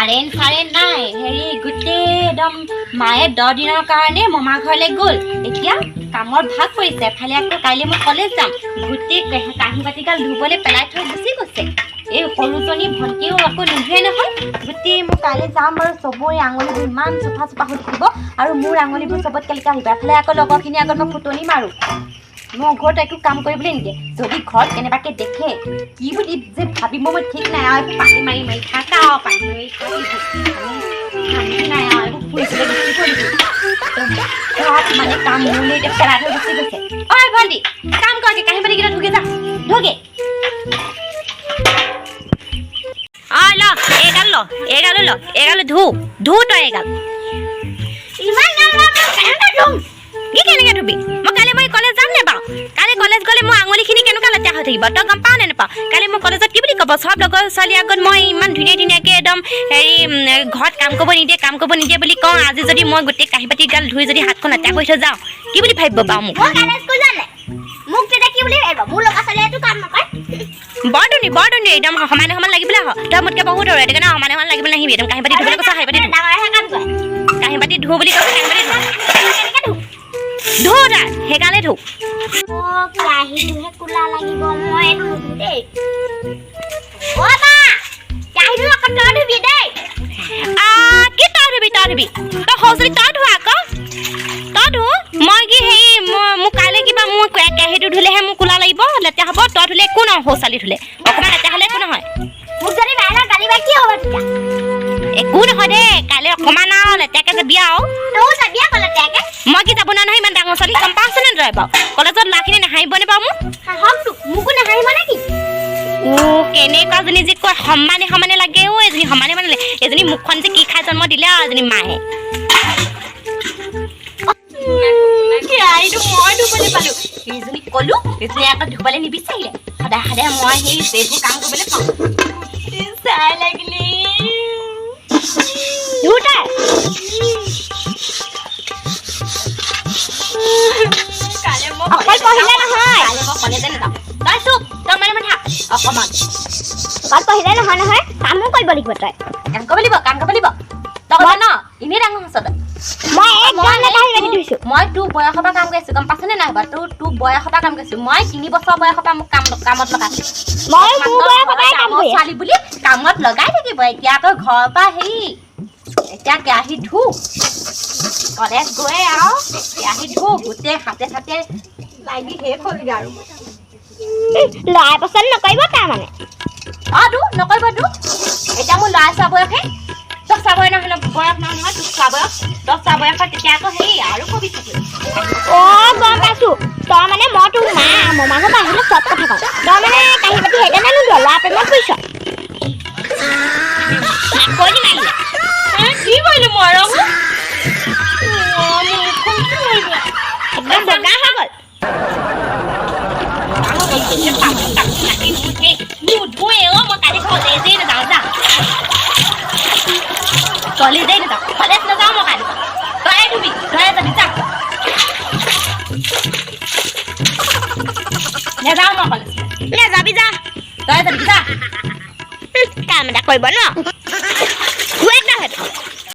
current নাই হেৰি গোটেই একদম মায়ে 10 দিনৰ কাৰণে মামা ঘৰলৈ গ'ল এতিয়া কামৰ ভাগ পৰিছে এফালে আকৌ কাইলৈ মই কলেজ যাম গোটেই কাঁহী বাতিগাল ধুবলৈ পেলাই থৈ গুচি গৈছে এই সৰুজনী ভণ্টিও আকৌ নুধুৱে নহয় গোটেই মই কাইলৈ যাম বাৰু চবৰে আঙুলিবোৰ ইমান চফা হৈ থাকিব আৰু মোৰ আঙুলিবোৰ চবত কেলেকৈ আহিব এফালে আকৌ লগৰখিনি আগত মই ফুটনি মাৰোঁ মই ঘৰত একো কাম কৰিবলৈ নিদিয়ে যদি ঘৰত কেনেবাকৈ দেখে কি বুলি যে ভাবিব মই ঠিক নাই আৰু পানী মাৰি থাকা পানী মাৰি নাই আৰু ফুৰিবলৈ গুচি ঘৰত মানে কাম মোৰ এতিয়া পেলাই থৈ গুচি গৈছে ঐ ভণ্টি কাম কৰকে কাঁহী বাতিকেইটা ধুগে যা ধুগে এগাল ধু তই এগাল ইমান কি কেনেকৈ ধুবি মই কালি মই কলেজ যাম নে বাৰু কালি কলেজ গ'লে মোৰ আঙুলিখিনি কেনেকুৱা লেতেৰা হৈ থাকিব তই গম পাওঁ নে নাপাওঁ কালি মই কলেজত কি বুলি ক'ব চব লগৰ ছোৱালীৰ আগত মই ইমান ধুনীয়াকৈ একদম হেৰি ঘৰত কাম কৰিব নিদিয়ে বুলি কওঁ আজি যদি মই গোটেই কাঁহী বাতিগাল ধুই যদি হাতখন লেতেৰা কৰি থৈ যাওঁ কি বুলি ভাবিব বাৰু মোক বৰ ধুনী একদম সমানে লাগিবলৈ আহ তই মোতকৈ বহুত আৰু সেইটো কাৰণে সমানে লাগিব নাহিবি একদম কাঁহী বাতি ধুবলৈ কৈছা কাঁহী বাতি ধু বুলি কৈছে কাঁহী বাতি ধু সেইকাৰণে ধু কি তই ধুবি তই সৌচলি তই ধোৱা আকৌ তই ধু মই কি হেৰি মোক কাইলৈ কিবা মোৰ কেৰাহীটো ধুলেহে মোৰ কোলা লাগিব লেতেৰা হ'ব তই ধুলে একো নহয় সৌচালি ধুলে অকণমান লেতেৰা হ'লে একো নহয় একো নহয় দেই কাইলৈ অকণমান আৰু লেতেৰাকৈ যাবি আৰু মই কি যাব নহয় ইমান ডাঙৰ ছোৱালী গম পাইছ নে তই বাৰু কলেজত ল'ৰাখিনি নাহাৰিবনে বাৰু মোকো নাহাৰিব নেকি কেনেকুৱাজনী যে কয় সমানে লাগে এজনী সমানে এজনী মুখখন যে কি খাই জন্ম দিলে আৰু এজনী মায়ে এইজনী ক'লো এজনী আকৌ ধুবলৈ নিবিচাৰিলে সদায় মই সেই এইবোৰ কাম কৰিবলৈ পাওঁ চাই লাগিলে কামো কৰিব লাগিব তই কাম কৰিব লাগিব তই ন এনেই ডাঙৰ হৈছ মই তোৰ বয়সৰ পৰা কাম কৰিছোঁ গম পাইছনে নাই বাৰু তোৰ বয়সৰ পৰা কাম কৰিছোঁ মই 3 বছৰ বয়সৰ পৰা মোক কামত লগাইছোঁ ছোৱালী বুলি কামত লগাই থাকিব এতিয়া আকৌ ঘৰৰ পৰা হেৰি এতিয়া কেৰাহী ধু কলেজ গৈ আৰু কেৰাহী ধু গোটেই হাতে লাগি শেষ হ'লগৈ আৰু ল'ৰাই পচন্দ নকৰিব তাৰমানে ধু নকৰিব ধু এতিয়া মোৰ ল'ৰাই চোৱা বয়সে তই চাবই নহয় বয়স নহয় তোক চোৱা বয়স তই চোৱা বয়সত তেতিয়া আকৌ হেৰি আৰু কবি গম পাইছোঁ তই মানে মই তোৰ মামা ঘৰত আহিলে চব কথা কওঁ তই মানে কাঁহী বাতি সেইকাৰণে নোলোৱা ল'ৰা প্ৰেমত পৰিছ কি কৰিলো মই একদম বগা হৈ গ'ল কলেজেই নাযাওঁ কলেজ নাযাওঁ মই কালি তই ধুবি তই যাবি যা নাযাওঁ মই কলেজ নাযাবি যা তই যাবি যা কাম এটা কৰিব ন